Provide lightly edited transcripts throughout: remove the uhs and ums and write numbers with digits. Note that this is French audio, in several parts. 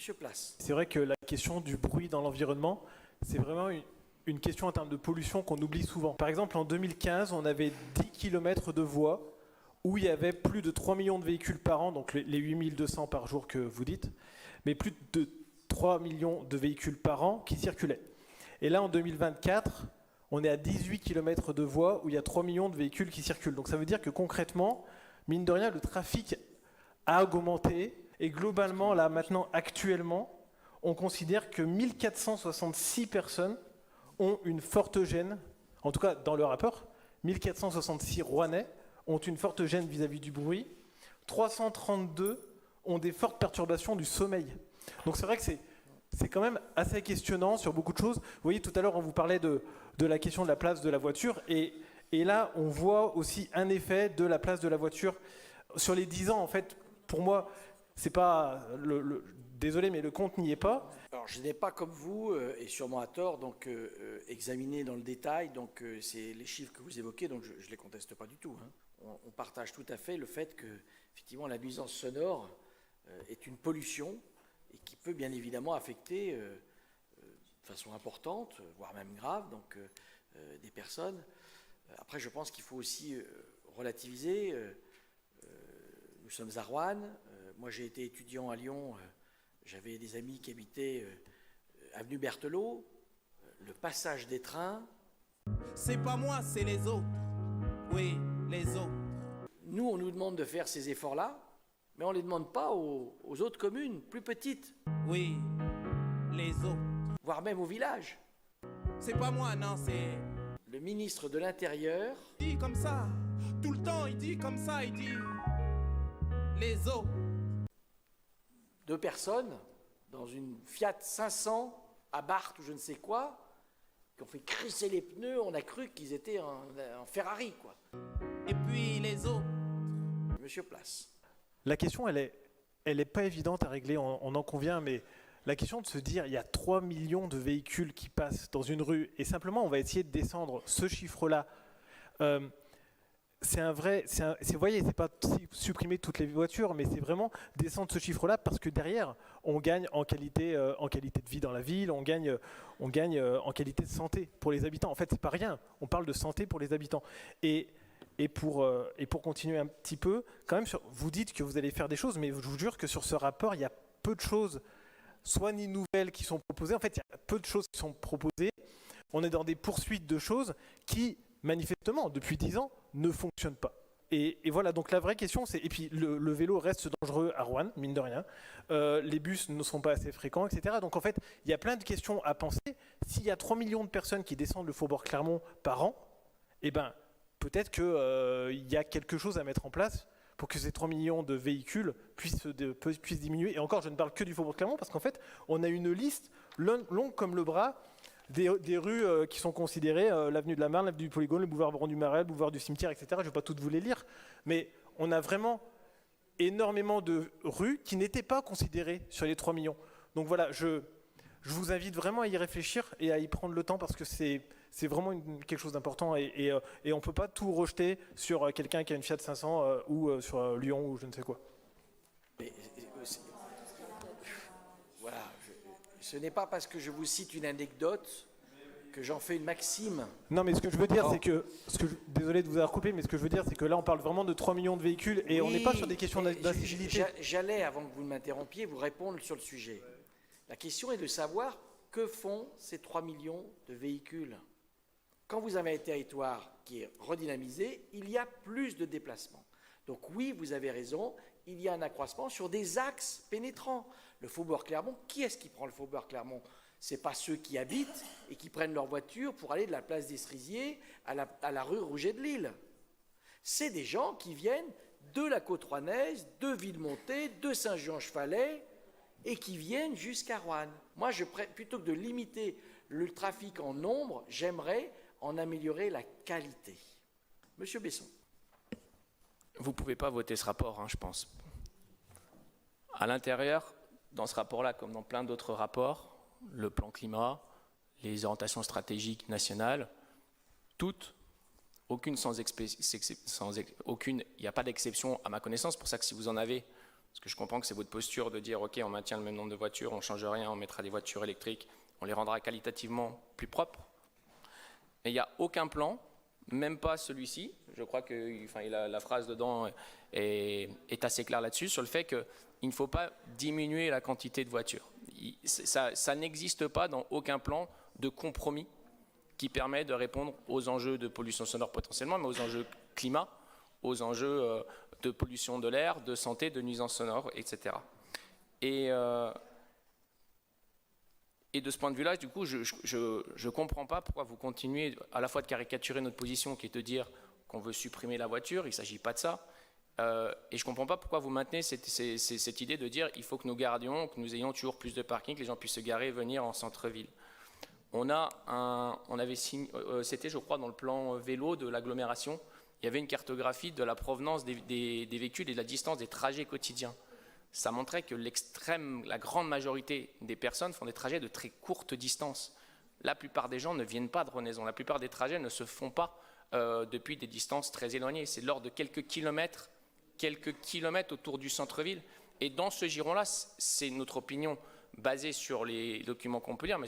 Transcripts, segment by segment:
Monsieur Place. C'est vrai que la question du bruit dans l'environnement, c'est vraiment une question en termes de pollution qu'on oublie souvent. Par exemple, en 2015, on avait 10 km de voies où il y avait plus de 3 millions de véhicules par an, donc les 8200 par jour que vous dites, mais plus de 3 millions de véhicules par an qui circulaient. Et là, en 2024, on est à 18 km de voies où il y a 3 millions de véhicules qui circulent. Donc ça veut dire que concrètement, mine de rien, le trafic a augmenté. Et globalement, là, maintenant, actuellement, on considère que 1466 personnes ont une forte gêne, en tout cas dans le rapport, 1466 Rouennais ont une forte gêne vis-à-vis du bruit, 332 ont des fortes perturbations du sommeil. Donc c'est vrai que c'est quand même assez questionnant sur beaucoup de choses. Vous voyez, tout à l'heure, on vous parlait de la question de la place de la voiture, et là, on voit aussi un effet de la place de la voiture. Sur les 10 ans, en fait, pour moi, c'est pas désolé, mais le compte n'y est pas. Alors, je n'ai pas, comme vous, et sûrement à tort, donc examiné dans le détail. Donc, c'est les chiffres que vous évoquez, donc je ne les conteste pas du tout. Hein. On partage tout à fait le fait que, effectivement, la nuisance sonore est une pollution et qui peut bien évidemment affecter de façon importante, voire même grave, donc des personnes. Après, je pense qu'il faut aussi relativiser. Nous sommes à Roanne. Moi, j'ai été étudiant à Lyon. J'avais des amis qui habitaient avenue Berthelot. Le passage des trains. C'est pas moi, c'est les autres. Oui, les autres. Nous, on nous demande de faire ces efforts-là, mais on ne les demande pas aux autres communes plus petites. Oui, les autres. Voire même aux villages. C'est pas moi, non, c'est... Le ministre de l'Intérieur... Il dit comme ça. Tout le temps, il dit comme ça, il dit... Les autres. 2 personnes dans une Fiat 500 à Barthes ou je ne sais quoi, qui ont fait crisser les pneus, on a cru qu'ils étaient en Ferrari, quoi. Et puis les autres. Monsieur Place. La question, elle est pas évidente à régler, on en convient, mais la question de se dire, il y a 3 millions de véhicules qui passent dans une rue, et simplement, on va essayer de descendre ce chiffre-là. C'est un vrai, vous voyez, c'est pas supprimer toutes les voitures, mais c'est vraiment descendre ce chiffre-là parce que derrière, on gagne en qualité de vie dans la ville, on gagne en qualité de santé pour les habitants. En fait, c'est pas rien. On parle de santé pour les habitants. Et pour continuer un petit peu, quand même, vous dites que vous allez faire des choses, mais je vous jure que sur ce rapport, il y a peu de choses, soit ni nouvelles qui sont proposées. En fait, il y a peu de choses qui sont proposées. On est dans des poursuites de choses qui, manifestement, depuis 10 ans, ne fonctionnent pas. Et voilà, donc la vraie question, c'est... Et puis, le vélo reste dangereux à Roanne, mine de rien. Les bus ne sont pas assez fréquents, etc. Donc, en fait, il y a plein de questions à penser. S'il y a 3 millions de personnes qui descendent le Faubourg Clermont par an, eh ben, peut-être qu'il y a quelque chose à mettre en place pour que ces 3 millions de véhicules puissent diminuer. Et encore, je ne parle que du Faubourg Clermont, parce qu'en fait, on a une liste longue comme le bras des rues qui sont considérées, l'avenue de la Marne, l'avenue du Polygone, le boulevard Baron du Marais, le boulevard du Cimetière, etc. Je ne vais pas toutes vous les lire, mais on a vraiment énormément de rues qui n'étaient pas considérées sur les 3 millions. Donc voilà, je vous invite vraiment à y réfléchir et à y prendre le temps, parce que c'est vraiment quelque chose d'important, et on ne peut pas tout rejeter sur quelqu'un qui a une Fiat 500 ou sur Lyon ou je ne sais quoi. Mais, voilà, ce n'est pas parce que je vous cite une anecdote que j'en fais une maxime. Non, mais ce que je veux dire, c'est que... désolé de vous avoir coupé, mais ce que je veux dire, c'est que là, on parle vraiment de 3 millions de véhicules, et oui, on n'est pas sur des questions d'incivilité. J'allais, avant que vous ne m'interrompiez, vous répondre sur le sujet. La question est de savoir que font ces 3 millions de véhicules. Quand vous avez un territoire qui est redynamisé, il y a plus de déplacements. Donc oui, vous avez raison, il y a un accroissement sur des axes pénétrants. Le Faubourg Clermont, qui est-ce qui prend le Faubourg Clermont? Ce n'est pas ceux qui habitent et qui prennent leur voiture pour aller de la place des Cerisiers à la rue Rouget de Lille. C'est des gens qui viennent de la côte rouennaise, de Villemonté, de Saint-Jean-Chevalet, et qui viennent jusqu'à Roanne. Moi, plutôt que de limiter le trafic en nombre, j'aimerais en améliorer la qualité. Monsieur Besson. Vous ne pouvez pas voter ce rapport, hein, je pense. À l'intérieur, dans ce rapport-là, comme dans plein d'autres rapports, le plan climat, les orientations stratégiques nationales, toutes, aucune il n'y a pas d'exception à ma connaissance. Pour ça que si vous en avez, Parce que je comprends que c'est votre posture de dire ok, on maintient le même nombre de voitures, on ne change rien, on mettra des voitures électriques, on les rendra qualitativement plus propres. Et il n'y a aucun plan, même pas celui-ci, je crois que la phrase dedans est assez claire là-dessus, sur le fait qu'il ne faut pas diminuer la quantité de voitures. Ça n'existe pas dans aucun plan de compromis qui permet de répondre aux enjeux de pollution sonore potentiellement, mais aux enjeux climat, aux enjeux de pollution de l'air, de santé, de nuisances sonores, etc. Et de ce point de vue-là, du coup, je ne comprends pas pourquoi vous continuez à la fois de caricaturer notre position, qui est de dire qu'on veut supprimer la voiture, il ne s'agit pas de ça, et je ne comprends pas pourquoi vous maintenez cette idée de dire il faut que nous gardions, que nous ayons toujours plus de parking, que les gens puissent se garer et venir en centre-ville. C'était je crois dans le plan vélo de l'agglomération, il y avait une cartographie de la provenance des véhicules et de la distance des trajets quotidiens. Ça montrait que la grande majorité des personnes font des trajets de très courte distance. La plupart des gens ne viennent pas de Renaison, la plupart des trajets ne se font pas depuis des distances très éloignées. C'est l'ordre de quelques kilomètres autour du centre-ville. Et dans ce giron-là, c'est notre opinion basée sur les documents qu'on peut lire, mais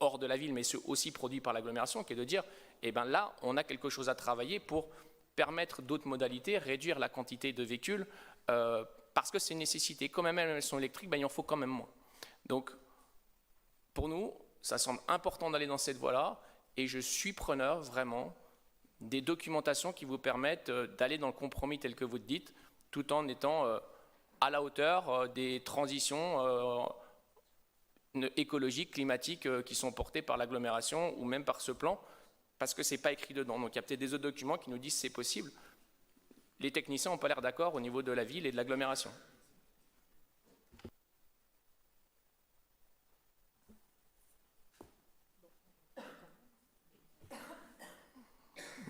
hors de la ville, mais ceux aussi produits par l'agglomération, qui est de dire, eh ben là, on a quelque chose à travailler pour permettre d'autres modalités, réduire la quantité de véhicules, parce que c'est une nécessité. Quand même elles sont électriques, ben, il en faut quand même moins. Donc, pour nous, ça semble important d'aller dans cette voie-là, et je suis preneur vraiment des documentations qui vous permettent d'aller dans le compromis tel que vous le dites, tout en étant à la hauteur des transitions écologiques, climatiques qui sont portées par l'agglomération ou même par ce plan, parce que ce n'est pas écrit dedans. Donc il y a peut-être des autres documents qui nous disent que c'est possible. Les techniciens n'ont pas l'air d'accord au niveau de la ville et de l'agglomération.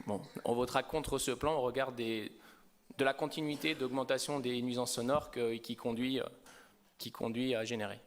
Bon, on votera contre ce plan au regard de la continuité d'augmentation des nuisances sonores qui conduit à générer.